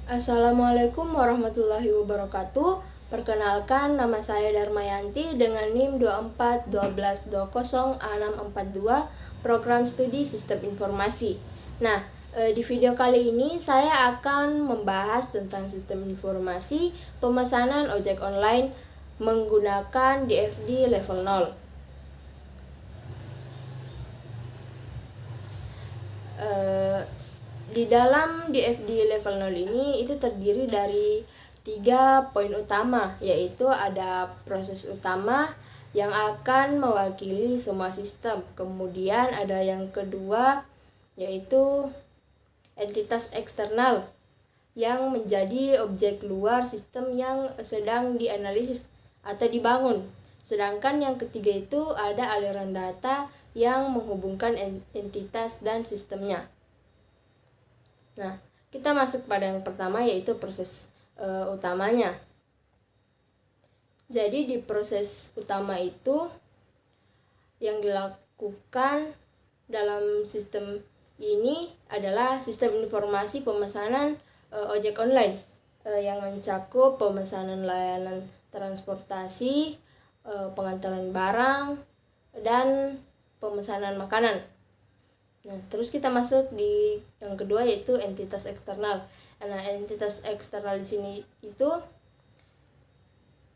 Assalamualaikum warahmatullahi wabarakatuh. Perkenalkan, nama saya Darmayanti dengan NIM 241220A642, Program Studi Sistem Informasi. Nah, di video kali ini saya akan membahas tentang sistem informasi pemesanan ojek online menggunakan DFD level 0. Di dalam DFD level 0 ini itu terdiri dari 3 poin utama, yaitu ada proses utama yang akan mewakili semua sistem. Kemudian ada yang kedua, yaitu entitas eksternal yang menjadi objek luar sistem yang sedang dianalisis atau dibangun. Sedangkan yang ketiga itu ada aliran data yang menghubungkan entitas dan sistemnya. Nah, kita masuk pada yang pertama, yaitu proses utamanya. Jadi di proses utama itu yang dilakukan dalam sistem ini adalah sistem informasi pemesanan ojek online yang mencakup pemesanan layanan transportasi, pengantaran barang, dan pemesanan makanan. Nah, terus kita masuk di yang kedua, yaitu entitas eksternal. Nah, entitas eksternal di sini itu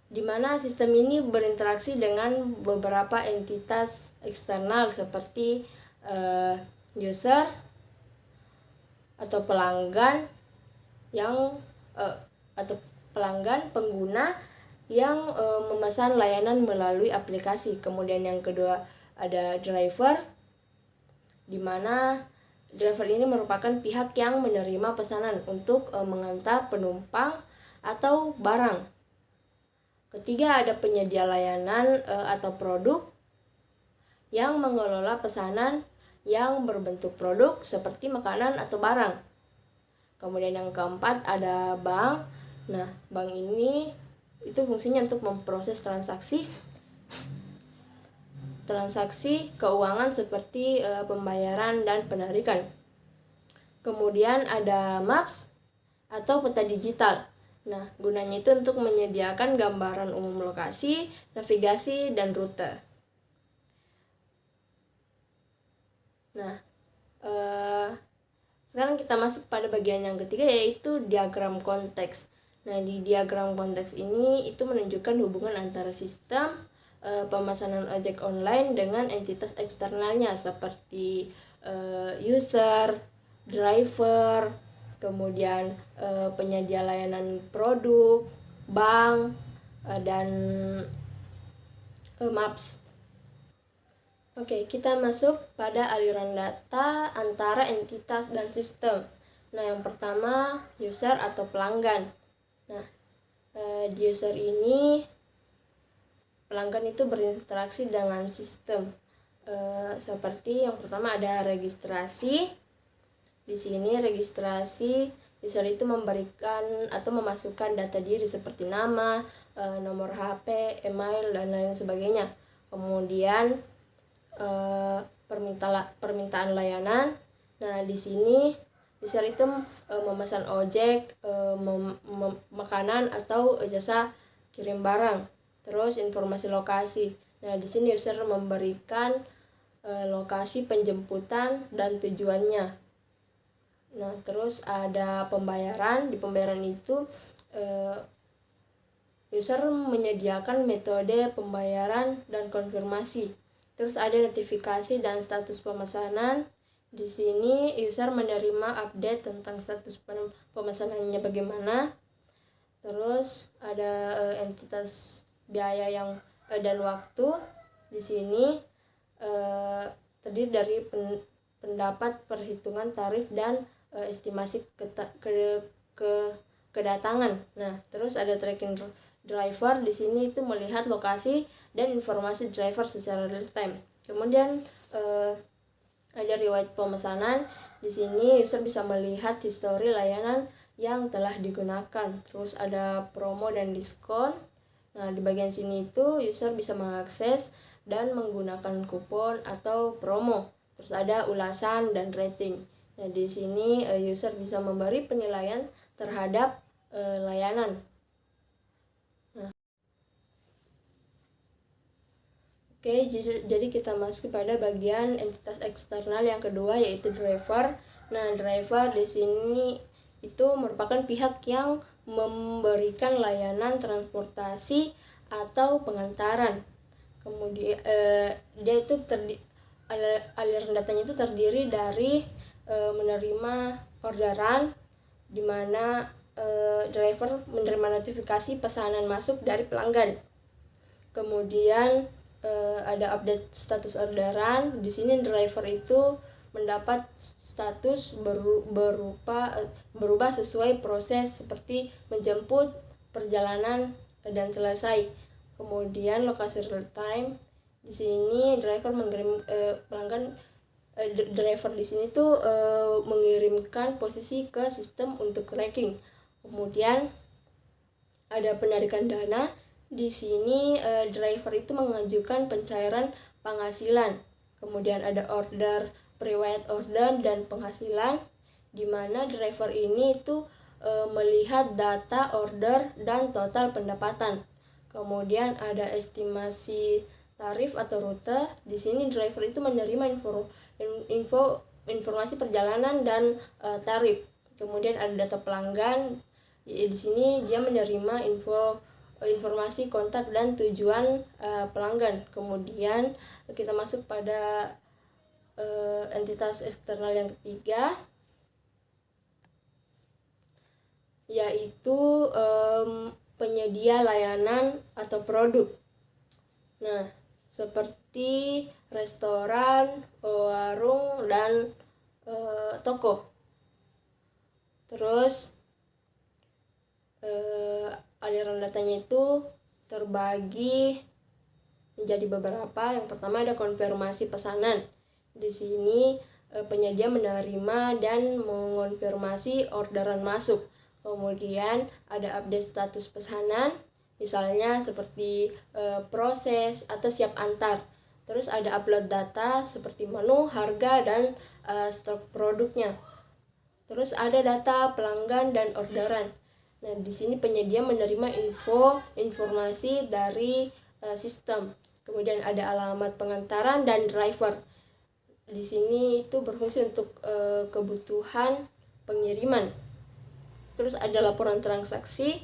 di mana sistem ini berinteraksi dengan beberapa entitas eksternal seperti user atau pelanggan pengguna yang memesan layanan melalui aplikasi. Kemudian yang kedua ada driver, di mana driver ini merupakan pihak yang menerima pesanan untuk mengantar penumpang atau barang. Ketiga ada penyedia layanan atau produk yang mengelola pesanan yang berbentuk produk seperti makanan atau barang. Kemudian yang keempat ada bank. Nah, bank ini itu fungsinya untuk memproses transaksi keuangan seperti pembayaran dan penarikan. Kemudian ada maps atau peta digital. Nah, gunanya itu untuk menyediakan gambaran umum lokasi, navigasi, dan rute. Nah, sekarang kita masuk pada bagian yang ketiga, yaitu diagram konteks. Nah, di diagram konteks ini itu menunjukkan hubungan antara sistem pemesanan ojek online dengan entitas eksternalnya seperti user, driver, kemudian penyedia layanan produk, bank, dan maps. Oke, kita masuk pada aliran data antara entitas dan sistem. Nah, yang pertama user atau pelanggan. Nah, di user ini pelanggan itu berinteraksi dengan sistem. Seperti yang pertama ada registrasi. Di sini registrasi, user itu memberikan atau memasukkan data diri seperti nama, nomor HP, email, dan lain sebagainya. Kemudian permintaan layanan. Nah, di sini user itu memesan ojek, makanan atau jasa kirim barang. Terus informasi lokasi. Nah, di sini user memberikan lokasi penjemputan dan tujuannya. Nah, terus ada pembayaran. Di pembayaran itu user menyediakan metode pembayaran dan konfirmasi. Terus ada notifikasi dan status pemesanan. Di sini user menerima update tentang status pemesanannya bagaimana. Terus ada entitas biaya dan waktu. Di sini terdiri dari pendapat perhitungan tarif dan estimasi kedatangan. Nah, terus ada tracking driver. Di sini itu melihat lokasi dan informasi driver secara real time. Kemudian ada riwayat pemesanan. Di sini user bisa melihat histori layanan yang telah digunakan. Terus ada promo dan diskon. Nah, di bagian sini itu user bisa mengakses dan menggunakan kupon atau promo. Terus ada ulasan dan rating. Nah, di sini user bisa memberi penilaian terhadap layanan. Nah, oke, jadi kita masuk pada bagian entitas eksternal yang kedua, yaitu driver. Nah, driver di sini itu merupakan pihak yang memberikan layanan transportasi atau pengantaran. Kemudian dia itu aliran datanya itu terdiri dari menerima orderan, di mana driver menerima notifikasi pesanan masuk dari pelanggan. Kemudian ada update status orderan. Di sini driver itu mendapat status berubah sesuai proses seperti menjemput, perjalanan, dan selesai. Kemudian lokasi real time. Di sini driver mengirim pelanggan driver di sini tuh mengirimkan posisi ke sistem untuk tracking. Kemudian ada penarikan dana. Di sini driver itu mengajukan pencairan penghasilan. Kemudian ada order, pre-wide order, dan penghasilan, di mana driver ini itu melihat data order dan total pendapatan. Kemudian ada estimasi tarif atau rute. Di sini driver itu menerima informasi perjalanan dan tarif. Kemudian ada data pelanggan. Di sini dia menerima informasi kontak dan tujuan pelanggan. Kemudian kita masuk pada entitas eksternal yang ketiga, yaitu penyedia layanan atau produk. Nah, seperti restoran, warung, dan toko. Terus aliran datanya itu terbagi menjadi beberapa. Yang pertama ada konfirmasi pesanan. Di sini penyedia menerima dan mengonfirmasi orderan masuk. Kemudian ada update status pesanan, misalnya seperti proses atau siap antar. Terus ada upload data seperti menu, harga, dan stok produknya. Terus ada data pelanggan dan orderan. Nah, di sini penyedia menerima informasi dari sistem. Kemudian ada alamat pengantaran dan driver. Di sini itu berfungsi untuk kebutuhan pengiriman. Terus ada laporan transaksi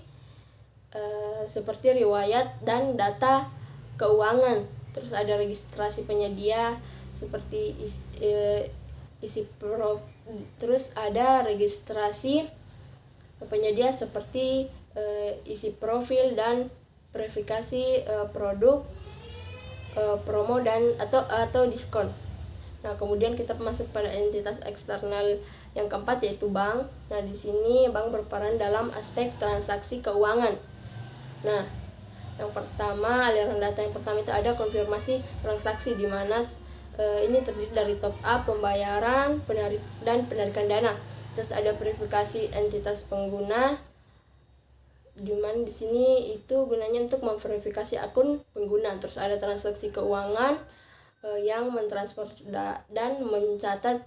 seperti riwayat dan data keuangan. Terus ada registrasi penyedia seperti terus ada registrasi penyedia seperti isi profil dan verifikasi produk, promo, dan atau diskon. Nah, kemudian kita masuk pada entitas eksternal yang keempat, yaitu bank. Nah, di sini bank berperan dalam aspek transaksi keuangan. Nah, yang pertama, aliran data yang pertama itu ada konfirmasi transaksi, di mana ini terdiri dari top up, pembayaran, dan penarikan dana. Terus ada verifikasi entitas pengguna, di mana di sini itu gunanya untuk memverifikasi akun pengguna. Terus ada transaksi keuangan yang mentransfer dan mencatat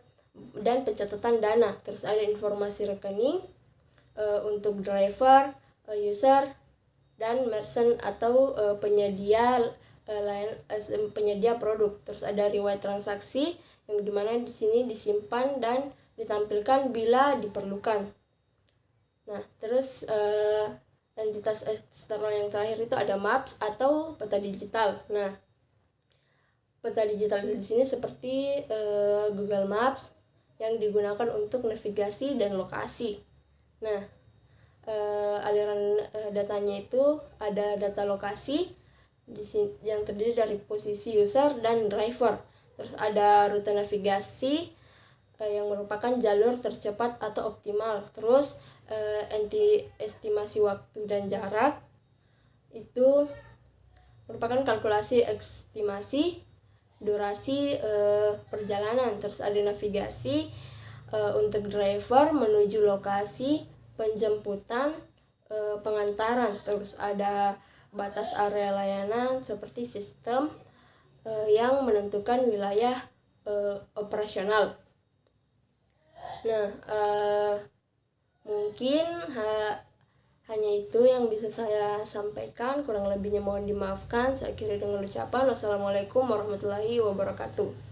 dan pencatatan dana. Terus ada informasi rekening untuk driver, user, dan merchant atau penyedia produk. Terus ada riwayat transaksi yang dimana di sini disimpan dan ditampilkan bila diperlukan. Nah, terus entitas eksternal yang terakhir itu ada maps atau peta digital. Nah, peta digital di sini seperti Google Maps yang digunakan untuk navigasi dan lokasi. Nah, aliran datanya itu ada data lokasi di sini yang terdiri dari posisi user dan driver. Terus ada rute navigasi yang merupakan jalur tercepat atau optimal. Terus estimasi waktu dan jarak itu merupakan kalkulasi estimasi durasi perjalanan. Terus ada navigasi untuk driver menuju lokasi penjemputan, pengantaran. Terus ada batas area layanan seperti sistem yang menentukan wilayah operasional. Nah, mungkin hanya itu yang bisa saya sampaikan, kurang lebihnya mohon dimaafkan. Saya akhiri dengan ucapan wassalamualaikum warahmatullahi wabarakatuh.